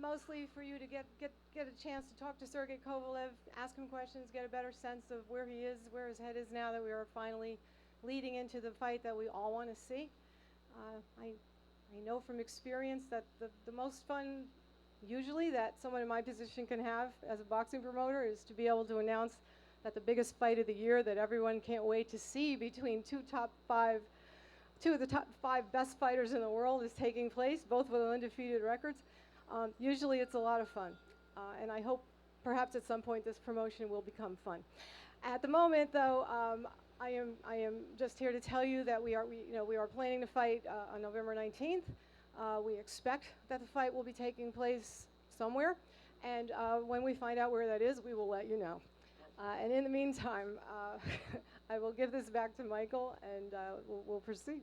mostly for you to get a chance to talk to Sergey Kovalev, ask him questions, get a better sense of where he is, where his head is now that we are finally leading into the fight that we all want to see. I know from experience that the most fun usually that someone in my position can have as a boxing promoter is to be able to announce that the biggest fight of the year that everyone can't wait to see between two of the top five best fighters in the world is taking place, both with undefeated records. Usually it's a lot of fun, and I hope perhaps at some point this promotion will become fun. At the moment, though, I am just here to tell you that we are planning to fight on November 19th. We expect that the fight will be taking place somewhere, and when we find out where that is, we will let you know. And in the meantime, I will give this back to Michael, and we'll proceed.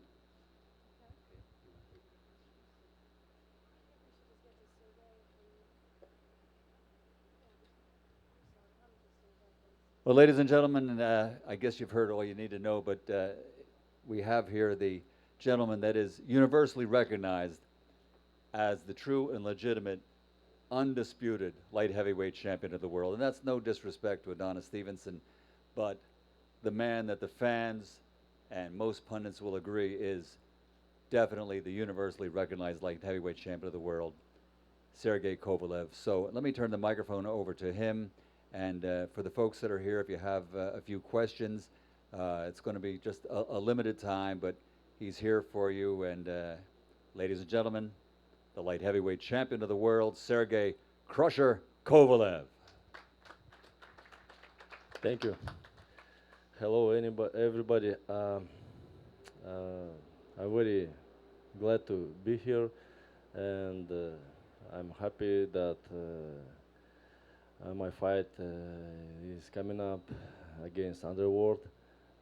Well, ladies and gentlemen, I guess you've heard all you need to know, but we have here the gentleman that is universally recognized as the true and legitimate, undisputed light heavyweight champion of the world. And that's no disrespect to Adonis Stevenson, but the man that the fans and most pundits will agree is definitely the universally recognized light heavyweight champion of the world, Sergey Kovalev. So let me turn the microphone over to him. And for the folks that are here, if you have a few questions, it's going to be just a limited time, but he's here for you. And ladies and gentlemen, the light heavyweight champion of the world, Sergey Crusher Kovalev. Thank you. Hello, everybody. I'm very glad to be here, and I'm happy that my fight is coming up against Underworld,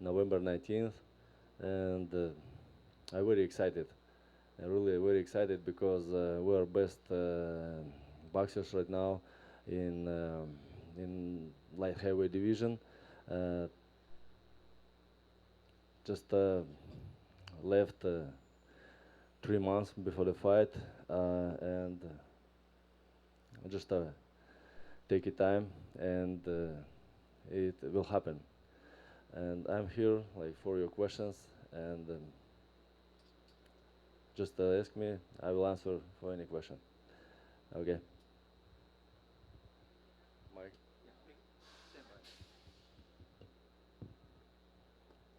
November 19th, and I'm very excited. I'm really very excited because we are best boxers right now in light heavyweight division. Uh, just left 3 months before the fight, and just take your time, and it will happen. And I'm here like for your questions, and just ask me. I will answer for any question. Okay. Mike.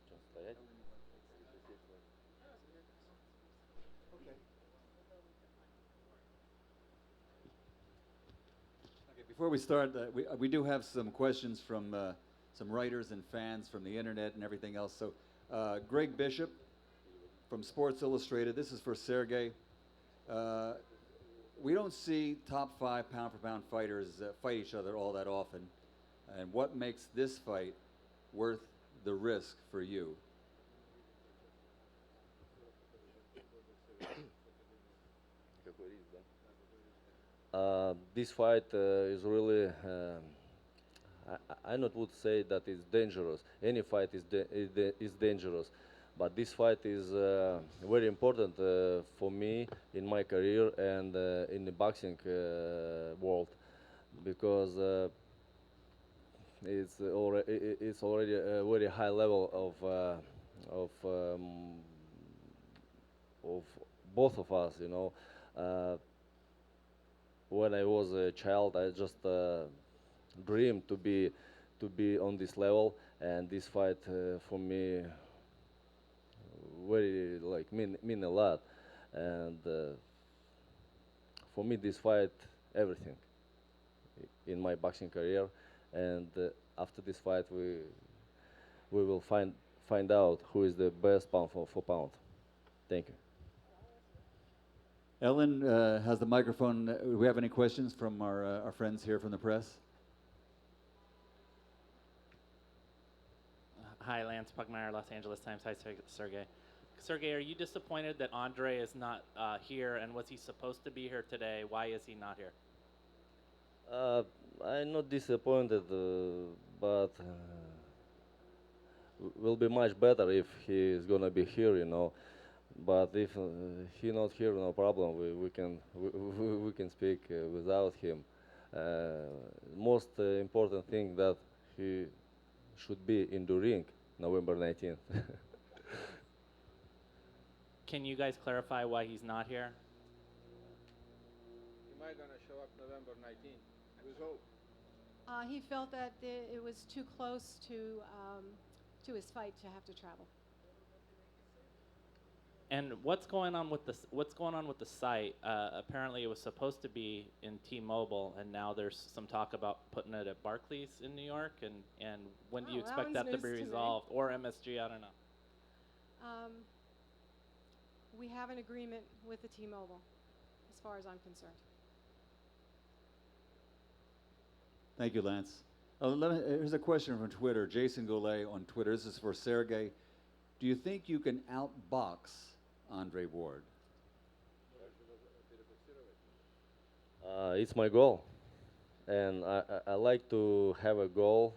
Just стоять. Okay, before we start, we do have some questions from some writers and fans from the internet and everything else. So Greg Bishop from Sports Illustrated, this is for Sergey. We don't see top five pound-for-pound fighters fight each other all that often. And what makes this fight worth the risk for you? This fight is really, I not would say that it's dangerous. Any fight is dangerous, but this fight is very important for me in my career and in the boxing world, because it's already a very high level of both of us, you know. When I was a child, I just dreamed to be on this level, and this fight for me very like mean a lot, and for me this fight everything in my boxing career, and after this fight we will find out who is the best pound for pound. Thank you. Ellen has the microphone. Do we have any questions from our friends here from the press? Hi, Lance Puckmeyer, Los Angeles Times. Hi, Sergey. Sergey, are you disappointed that Andre is not here, and was he supposed to be here today? Why is he not here? I'm not disappointed, but will be much better if he is gonna be here, you know. But if he not here, no problem. We can speak without him. Most important thing that he should be in the ring November 19th. Can you guys clarify why he's not here? He might gonna show up November 19th. We hope. He felt that it was too close to his fight to have to travel. And what's going on with the site? Apparently, it was supposed to be in T-Mobile, and now there's some talk about putting it at Barclays in New York. And when do you Oh, that expect one's that to be news to me. resolved, or MSG? I don't know. We have an agreement with the T-Mobile, as far as I'm concerned. Thank you, Lance. Here's a question from Twitter. Jason Goulet on Twitter. This is for Sergey. Do you think you can outbox Andre Ward? It's my goal, and I like to have goals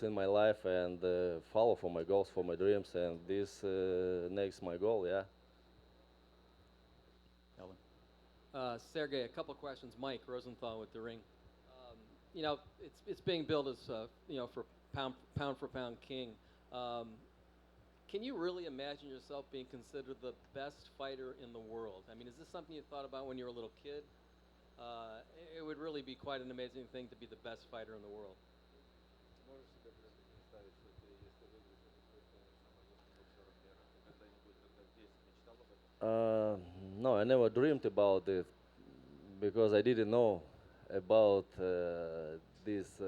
in my life and follow for my goals, for my dreams, and this next my goal. Yeah. Ellen? Sergey, a couple questions. Mike Rosenthal with the Ring. You know, it's being billed as for pound for pound king. Can you really imagine yourself being considered the best fighter in the world? I mean, is this something you thought about when you were a little kid? It would really be quite an amazing thing to be the best fighter in the world. No, I never dreamed about it because I didn't know about this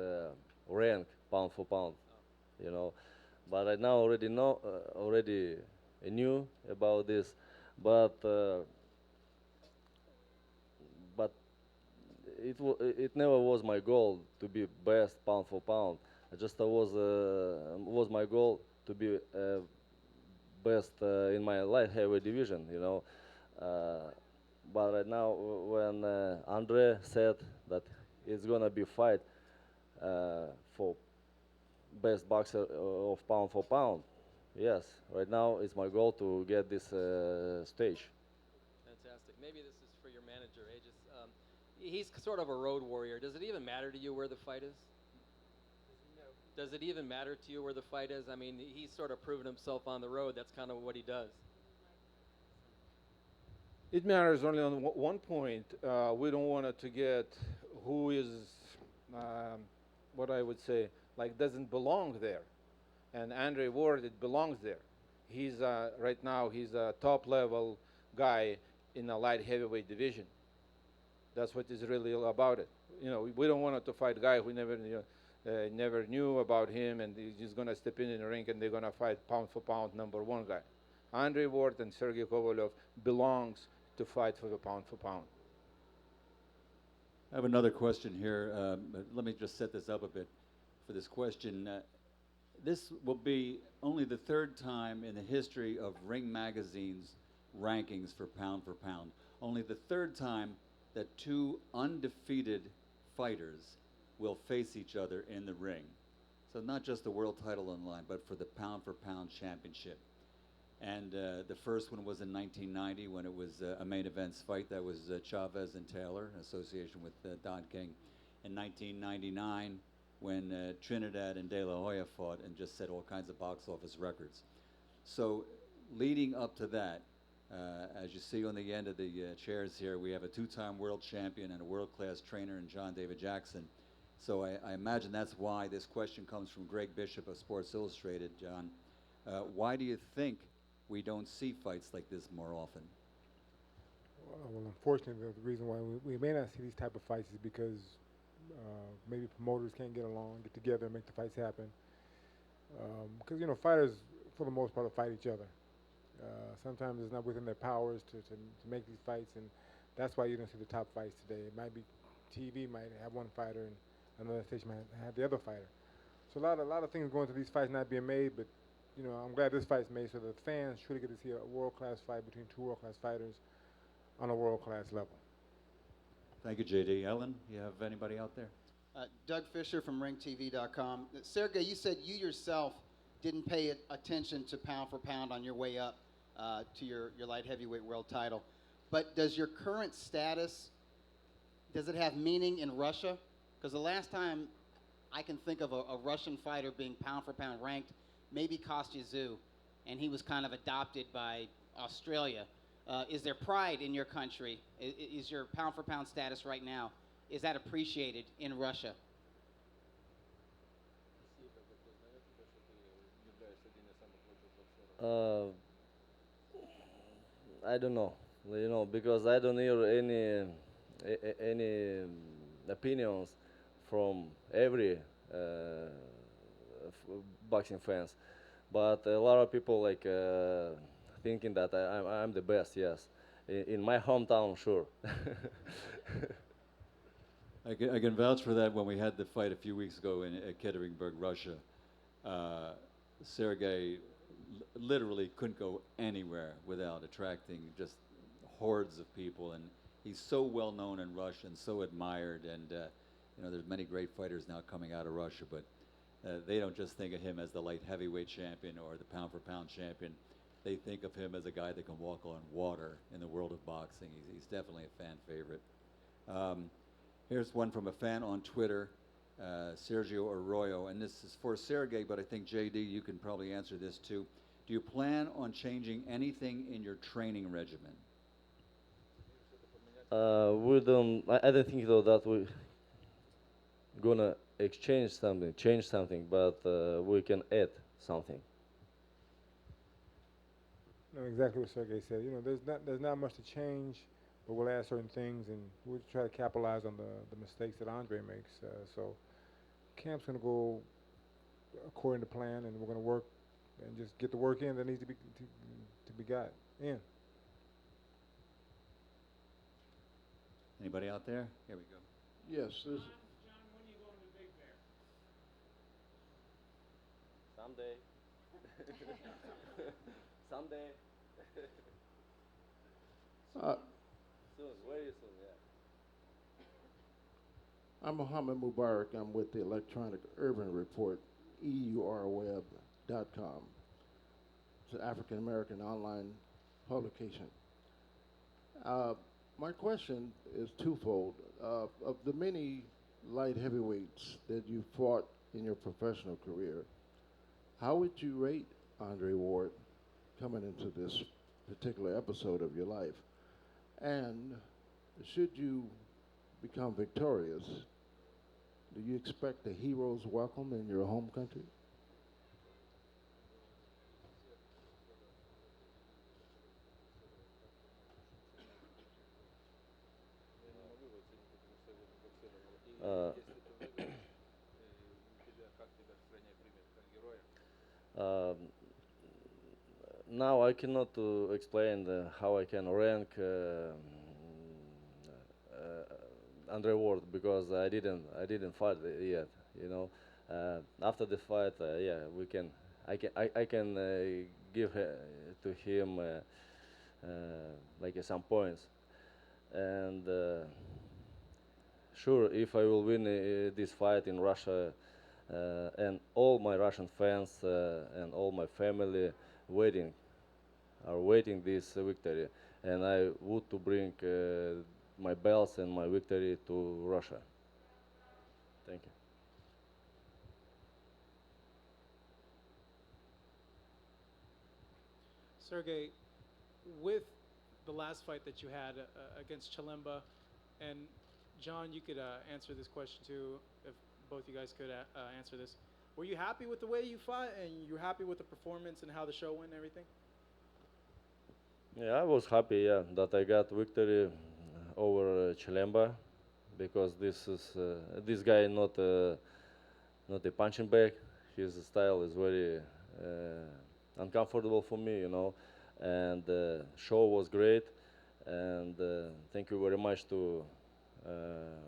rank pound for pound, you know. But I now already knew about this, but it never was my goal to be best pound for pound. I just was my goal to be best in my light heavyweight division, you know. But right now, when Andre said that it's gonna be fight for best boxer of pound for pound, yes, right now it's my goal to get this stage. Fantastic. Maybe this is for your manager, Aegis. He's sort of a road warrior. Does it even matter to you where the fight is? Does it even matter to you where the fight is? I mean, he's sort of proven himself on the road. That's kind of what he does. It matters only on one point. We don't want it to get who is, what I would say, like doesn't belong there. And Andre Ward, it belongs there. He's right now he's a top level guy in the light heavyweight division. That's what is really all about it. You know, we don't want to fight a guy who never knew about him, and he's just gonna step in the ring and they're gonna fight pound for pound #1 guy. Andre Ward and Sergey Kovalev belongs to fight for the pound for pound. I have another question here. But let me just set this up a bit for this question. This will be only the third time in the history of Ring Magazine's rankings for pound. Only the third time that two undefeated fighters will face each other in the ring. So not just the world title on the line, but for the pound for pound championship. And the first one was in 1990 when it was a main events fight. That was Chavez and Taylor, in association with Don King. In 1999, when Trinidad and De La Hoya fought and just set all kinds of box office records. So leading up to that, as you see on the end of the chairs here, we have a two-time world champion and a world-class trainer in John David Jackson. So I imagine that's why this question comes from Greg Bishop of Sports Illustrated, John. Why do you think we don't see fights like this more often? Well, unfortunately, the reason why we may not see these type of fights is because maybe promoters can't get along, get together, and make the fights happen. Because, you know, fighters, for the most part, will fight each other. Sometimes it's not within their powers to make these fights, and that's why you don't see the top fights today. It might be TV might have one fighter, and another station might have the other fighter. So a lot of things going to these fights not being made, but you know, I'm glad this fight's made so the fans truly get to see a world-class fight between two world-class fighters on a world-class level. Thank you, JD. Ellen, you have anybody out there? Doug Fisher from RingTV.com. Sergey, you said you yourself didn't pay attention to pound for pound on your way up. to your light heavyweight world title. But does your current status, does it have meaning in Russia? Because the last time I can think of a Russian fighter being pound for pound ranked, maybe Kostya Tszyu, and he was kind of adopted by Australia. Is there pride in your country? Is your pound for pound status right now, is that appreciated in Russia? Uh, I don't know, because I don't hear any opinions from every boxing fans, but a lot of people like thinking that I'm the best. Yes, in my hometown, sure. I can vouch for that. When we had the fight a few weeks ago in Ekaterinburg, Russia, Sergey literally couldn't go anywhere without attracting just hordes of people, and he's so well known in Russia and so admired. And there's many great fighters now coming out of Russia, but they don't just think of him as the light heavyweight champion or the pound for pound champion. They think of him as a guy that can walk on water in the world of boxing. He's definitely a fan favorite. Here's one from a fan on Twitter, Sergio Arroyo, and this is for Sergey, but I think JD, you can probably answer this too. Do you plan on changing anything in your training regimen? We don't. I don't think though that we gonna change something, but we can add something. No, exactly what Sergey said. There's not much to change, but we'll add certain things, and we'll try to capitalize on the mistakes that Andre makes. So camp's gonna go according to plan, and we're gonna work and just get the work in that needs to be got in. Anybody out there? Here we go. Yes, this, Someday. Someday. uh, Soon, very soon, yeah. I'm Mohammed Mubarak. I'm with the Electronic Urban Report, EURweb.com. It's an African American online publication. My question is twofold. Of the many light heavyweights that you fought in your professional career, how would you rate Andre Ward coming into this particular episode of your life? And should you become victorious, do you expect a hero's welcome in your home country? Um, Now I cannot explain how I can rank Andre Ward because I didn't fight yet. After the fight, yeah, I can give to him like some points, and sure, if I will win this fight in Russia, and all my Russian fans and all my family are waiting this victory, and I would to bring my belts and my victory to Russia. Thank you. Sergey, with the last fight that you had against Chilemba, and John, you could answer this question too, if both you guys could answer this. Were you happy with the way you fought, and you're happy with the performance and how the show went and everything? Yeah, I was happy, yeah, that I got victory over Chilemba, because this guy not a punching bag. His style is very uncomfortable for me, and show was great, and thank you very much to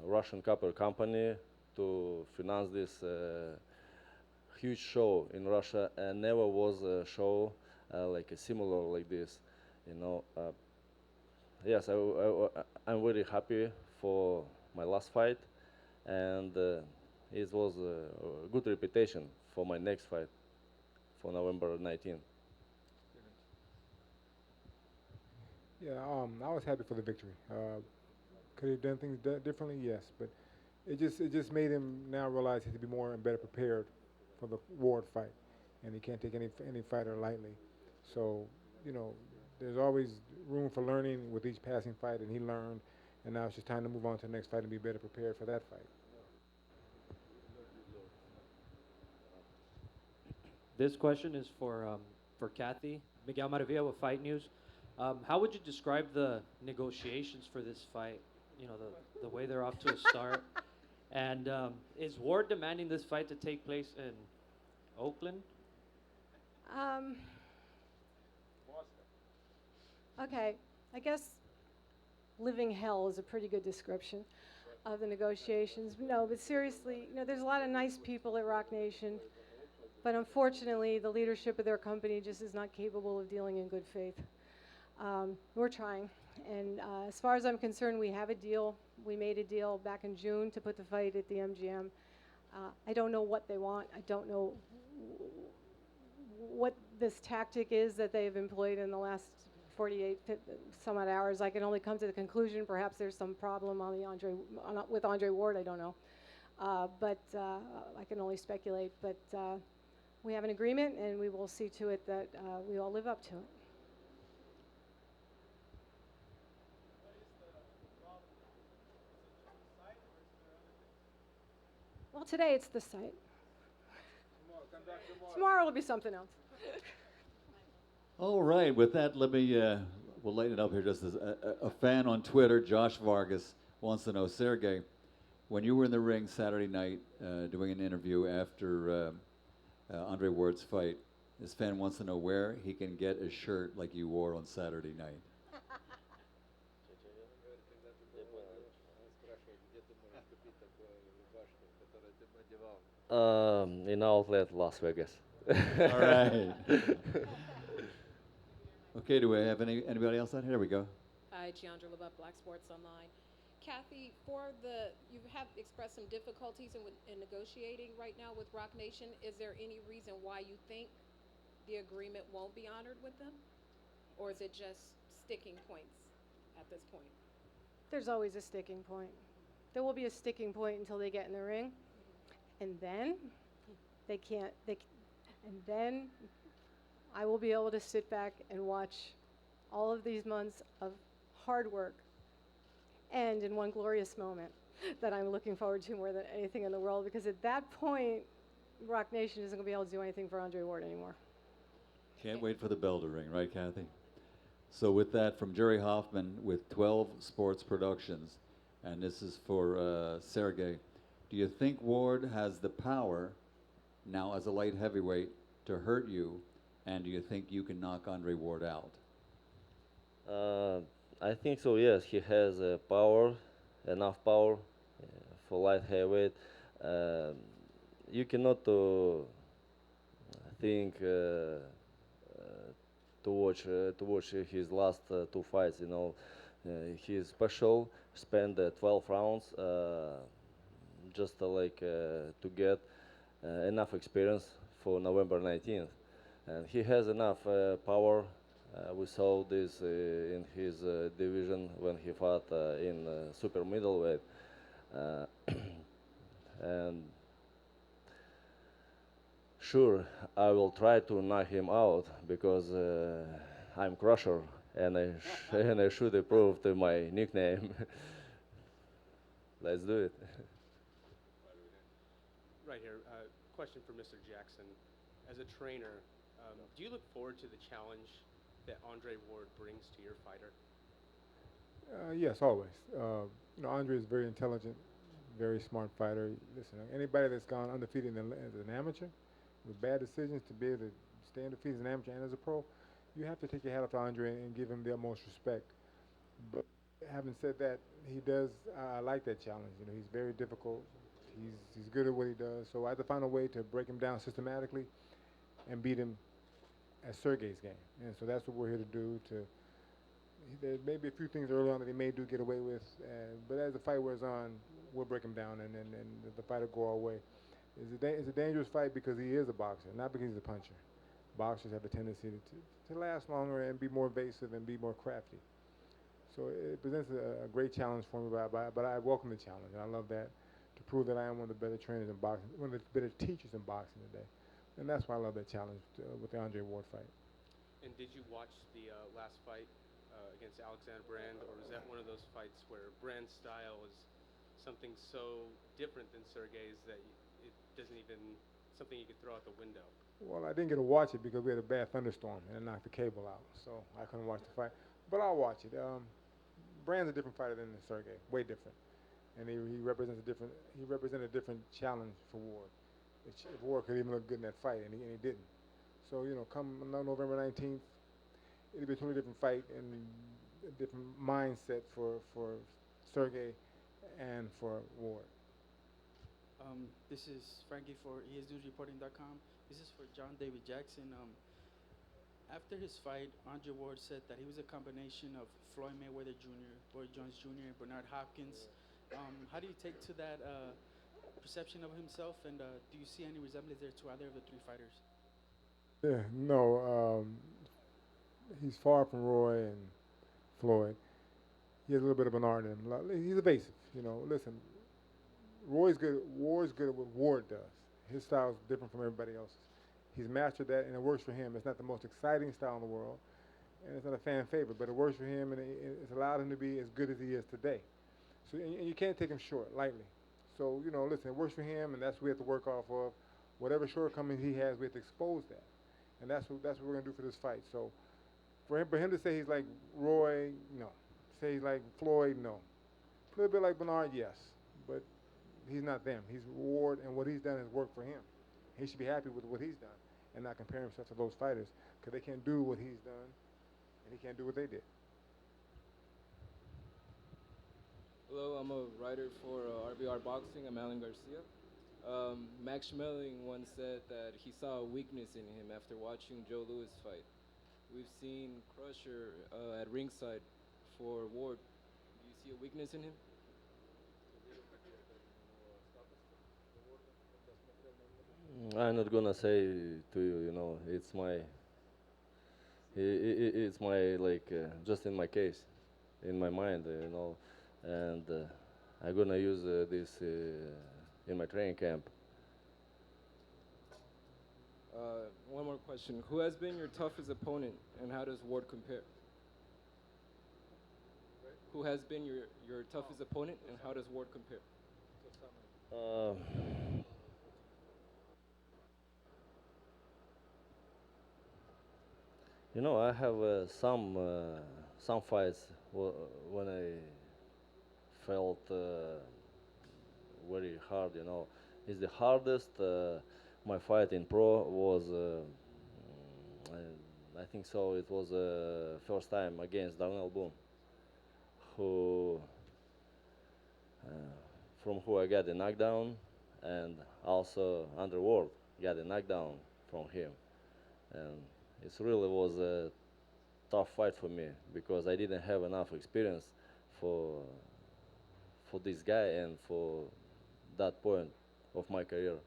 Russian Copper Company to finance this huge show in Russia, and never was a show like a similar like this. Yes, I'm very happy for my last fight, and it was a good reputation for my next fight for November 19th. Yeah, I was happy for the victory. Could he have done things differently? Yes, but it just made him now realize he had to be more and better prepared for the Ward fight, and he can't take any fighter lightly. So, you know, there's always room for learning with each passing fight, and he learned, and now it's just time to move on to the next fight and be better prepared for that fight. This question is for Kathy. Miguel Maravilla with Fight News. How would you describe the negotiations for this fight? You know, the way they're off to a start. And is Ward demanding this fight to take place in Oakland? Um, okay, I guess living hell is a pretty good description of the negotiations. No, but seriously, you know, there's a lot of nice people at Rock Nation, but unfortunately, the leadership of their company just is not capable of dealing in good faith. We're trying, and as far as I'm concerned, we have a deal. We made a deal back in June to put the fight at the MGM. I don't know what they want. I don't know what this tactic is that they've employed in the last 48 some odd hours. I can only come to the conclusion perhaps there's some problem with Andre Ward. I don't know, but I can only speculate. But we have an agreement, and we will see to it that we all live up to it. Well, today it's the site. Tomorrow it'll be something else. All right, with that, let me, we'll lighten it up here just as a fan on Twitter, Josh Vargas, wants to know, Sergey, when you were in the ring Saturday night doing an interview after Andre Ward's fight, this fan wants to know where he can get a shirt like you wore on Saturday night. In outlet Las Vegas. All right. Okay, do we have anybody else out here? Here we go. Hi, Giandra Levette, Black Sports Online. Kathy, you have expressed some difficulties in negotiating right now with Rock Nation. Is there any reason why you think the agreement won't be honored with them? Or is it just sticking points at this point? There's always a sticking point. There will be a sticking point until they get in the ring. And then and then I will be able to sit back and watch all of these months of hard work end in one glorious moment that I'm looking forward to more than anything in the world, because at that point, Rock Nation isn't going to be able to do anything for Andre Ward anymore. Can't wait for the bell to ring, right, Kathy? So with that, from Jerry Hoffman with 12 Sports Productions, and this is for Sergey. Do you think Ward has the power now as a light heavyweight to hurt you, and do you think you can knock Andre Ward out? I think so. Yes, he has enough power for light heavyweight. You cannot think to watch his last two fights. You know, he's special. Spent 12 rounds just to get enough experience for November 19th, and he has enough power. We saw this in his division when he fought in super middleweight, and sure, I will try to knock him out because I'm Crusher, and I should improve to my nickname. Let's do it. Right here, question for Mr. Jackson. As a trainer, do you look forward to the challenge that Andre Ward brings to your fighter? Yes, always. You know, Andre is a very intelligent, very smart fighter. Listen, anybody that's gone undefeated as an amateur with bad decisions to be able to stay undefeated as an amateur and as a pro, you have to take your hat off to Andre and give him the utmost respect. But having said that, he does. I like that challenge. You know, he's very difficult. He's good at what he does. So I have to find a way to break him down systematically and beat him at Sergey's game. And so that's what we're here to do. There may be a few things early on that he may do get away with, but as the fight wears on, we'll break him down and the fight will go our way. It's a dangerous fight because he is a boxer, not because he's a puncher. Boxers have a tendency to last longer and be more evasive and be more crafty. So it presents a great challenge for me, but I welcome the challenge, and I love that to prove that I am one of the better trainers in boxing, one of the better teachers in boxing today. And that's why I love that challenge with the Andre Ward fight. And did you watch the last fight against Alexander Brand, or was that one of those fights where Brand's style is something so different than Sergey's that it doesn't even something you could throw out the window? Well, I didn't get to watch it because we had a bad thunderstorm and it knocked the cable out, so I couldn't watch the fight. But I'll watch it. Brand's a different fighter than Sergey, way different, and he represents a different. He represented a different challenge for Ward. If Ward could even look good in that fight, and he didn't. So come November 19th, it'll be a totally different fight and a different mindset for Sergey and for Ward. This is Frankie for ESNewsReporting.com. This is for John David Jackson. After his fight, Andre Ward said that he was a combination of Floyd Mayweather Jr., Roy Jones Jr., and Bernard Hopkins. How do you take to that perception of himself, and do you see any resemblance there to either of the three fighters? Yeah, no, he's far from Roy and Floyd. He has a little bit of Bernard in him. He's evasive, Listen, Roy's good. Ward's good at what Ward does. His style is different from everybody else's. He's mastered that, and it works for him. It's not the most exciting style in the world, and it's not a fan favorite, but it works for him, and it's allowed him to be as good as he is today. So, and you can't take him short lightly. So, listen, it works for him, and that's what we have to work off of. Whatever shortcomings he has, we have to expose that, and that's what we're gonna do for this fight. So, for him to say he's like Roy, no. Say he's like Floyd, no. A little bit like Bernard, yes, but he's not them. He's Ward, and what he's done has worked for him. He should be happy with what he's done and not compare himself to those fighters because they can't do what he's done and he can't do what they did. Hello, I'm a writer for RBR Boxing. I'm Alan Garcia. Max Schmeling once said that he saw a weakness in him after watching Joe Louis fight. We've seen Crusher at ringside for Ward. Do you see a weakness in him? I'm not gonna say to you, it's my like just in my case, in my mind, and I'm gonna use this in my training camp. One more question. Who has been your toughest opponent, and how does Ward compare? Who has been your toughest opponent, and how does Ward compare? I have some fights when I felt very hard. It's the hardest. My fight in pro was, I think so. It was first time against Darnell Boone, from who I got a knockdown, and also Andre Ward got a knockdown from him, and it really was a tough fight for me because I didn't have enough experience for this guy and for that point of my career.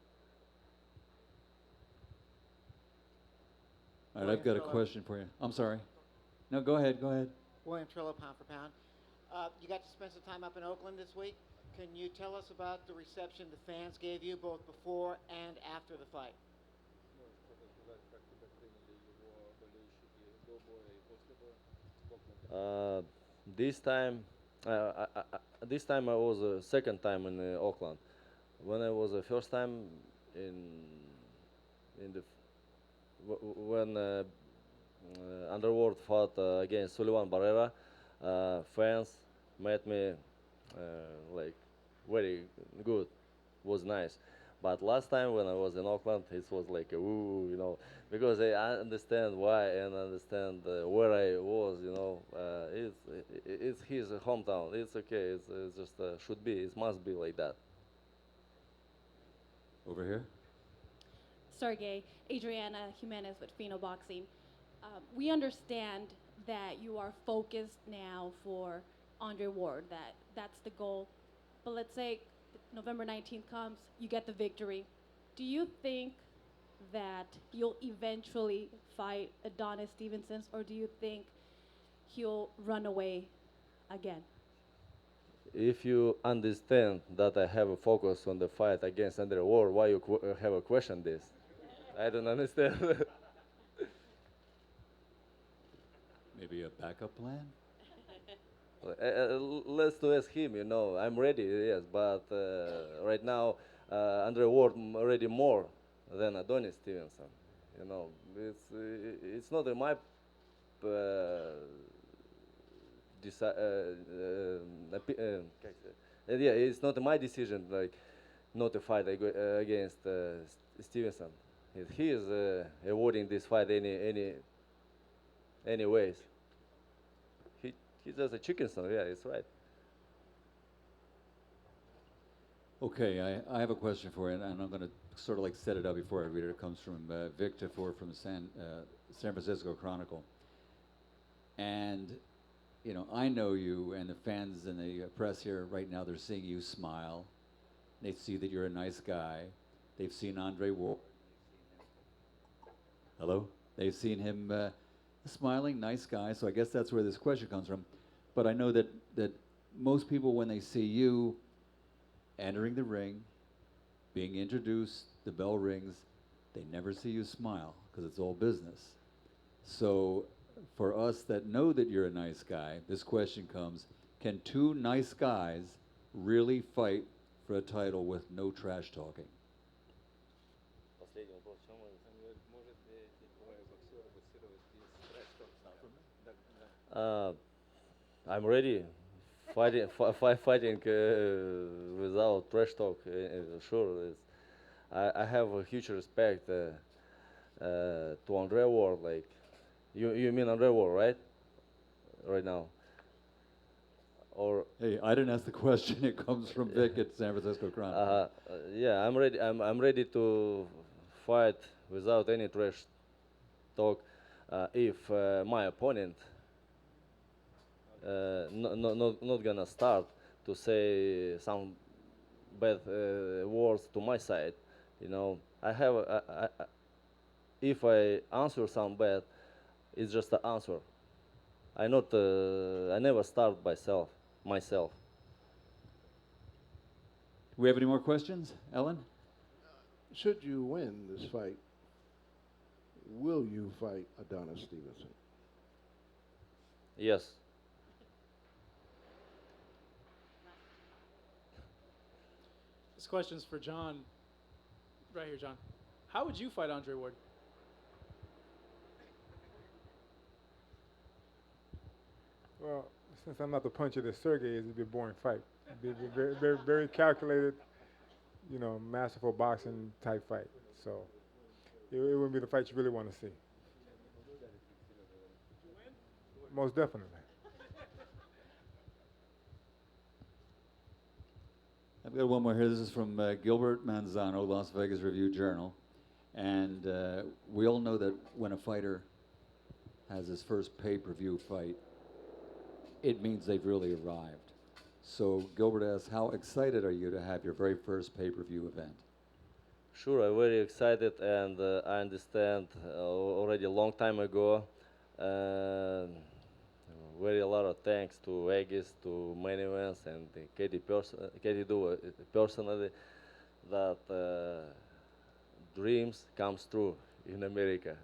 All right, I've got a question for you. I'm sorry. No, go ahead. William Trillo, pound for pound. You got to spend some time up in Oakland this week. Can you tell us about the reception the fans gave you both before and after the fight? This time I was second time in Auckland. When I was the first time when Underworld fought against Sullivan Barrera, fans met me like very good, was nice. But last time when I was in Auckland, it was like ooh, because I understand why and understand where I was, it's his hometown. It's okay. It's just should be. It must be like that. Over here. Sergey, Adriana Jimenez with Fino Boxing. We understand that you are focused now for Andre Ward, that's the goal. But let's say November 19th comes, you get the victory. Do you think that you'll eventually fight Adonis Stevenson, or do you think he'll run away again? If you understand that I have a focus on the fight against Andre Ward, why you have a question this? I don't understand. Maybe a backup plan? Let's to ask him. I'm ready, yes, but right now Andre Ward already more than Adonis Stevenson. It's not in my yeah, it's not my decision, like, not to fight against Stevenson. He is avoiding this fight anyways. He's just a chicken son. Yeah, it's right. Okay, I have a question for you, and I'm going to sort of like set it up before I read it. It comes from Victor Ford from San Francisco Chronicle. And, I know you, and the fans and the press here right now, they're seeing you smile. They see that you're a nice guy. They've seen Andre Ward. Hello? They've seen him a smiling, nice guy, so I guess that's where this question comes from. But I know that most people, when they see you entering the ring, being introduced, the bell rings, they never see you smile because it's all business. So for us that know that you're a nice guy, this question comes, can two nice guys really fight for a title with no trash talking? I'm ready, fighting without trash talk. Sure, I have a huge respect to Andre Ward. Like, you mean Andre Ward, right? Right now, or Hey, I didn't ask the question. It comes from Vic at San Francisco Chronicle. yeah, I'm ready. I'm ready to fight without any trash talk. If my opponent not gonna start to say some bad words to my side, I have if I answer some bad, it's just an answer. I never start myself. Do we have any more questions, Ellen? Should you win this fight, will you fight Adonis Stevenson? Yes. This question's for John. Right here, John. How would you fight Andre Ward? Well, since I'm not the puncher that Sergey is, it'd be a boring fight. It'd be very, very, very calculated, masterful boxing type fight. So it wouldn't be the fight you really want to see. Most definitely. I've got one more here. This is from Gilbert Manzano, Las Vegas Review-Journal. And we all know that when a fighter has his first pay-per-view fight, it means they've really arrived. So Gilbert asks, how excited are you to have your very first pay-per-view event? Sure, I'm very excited, and I understand already a long time ago. Very a lot of thanks to Vegas, to Main Events, and Katie Do personally, that dreams comes true in America.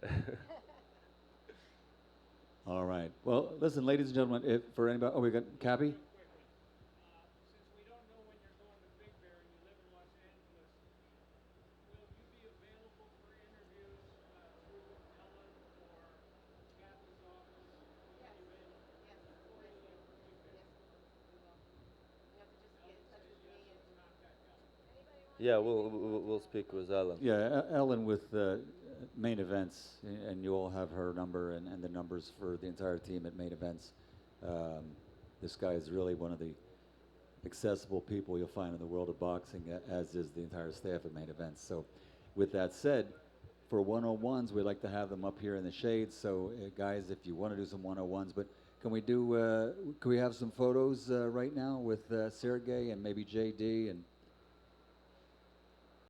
All right. Well, listen, ladies and gentlemen, if for anybody, we got Cappy? Yeah, we'll speak with Ellen. Yeah, Ellen with Main Events, and you all have her number and the numbers for the entire team at Main Events. This guy is really one of the accessible people you'll find in the world of boxing, as is the entire staff at Main Events. So with that said, for one-on-ones, we like to have them up here in the shade. So guys, if you want to do some one-on-ones, but can we have some photos right now with Sergey and maybe JD and